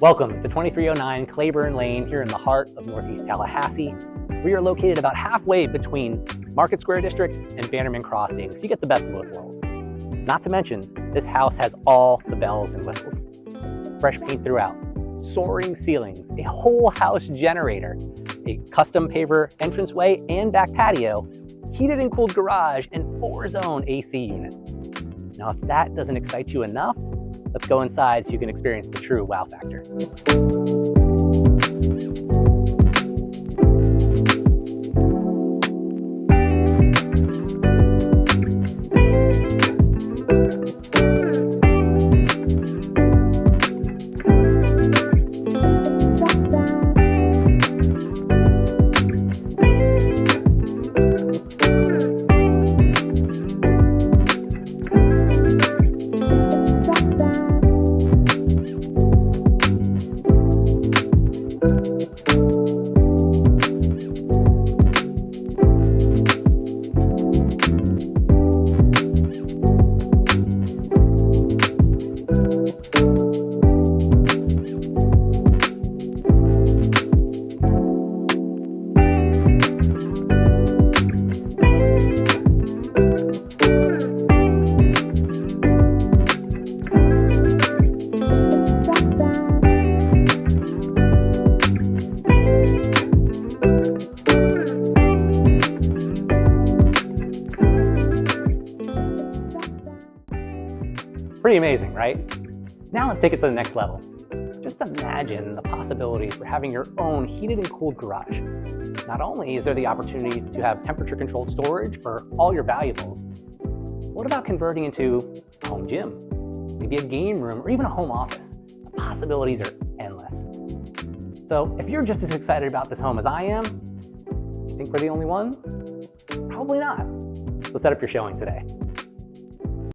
Welcome to 2309 Cleburn Lane here in the heart of Northeast Tallahassee. We are located about halfway between Market Square District and Bannerman Crossing, so you get the best of both worlds. Not to mention, this house has all the bells and whistles. Fresh paint throughout, soaring ceilings, a whole house generator, a custom paver entranceway and back patio, heated and cooled garage, and 4-zone AC units. Now, if that doesn't excite you enough, let's go inside so you can experience the true wow factor. Pretty amazing, right? Now let's take it to the next level. Just imagine the possibilities for having your own heated and cooled garage. Not only is there the opportunity to have temperature-controlled storage for all your valuables, what about converting into a home gym, maybe a game room, or even a home office? The possibilities are endless. So if you're just as excited about this home as I am, do you think we're the only ones? Probably not. So set up your showing today.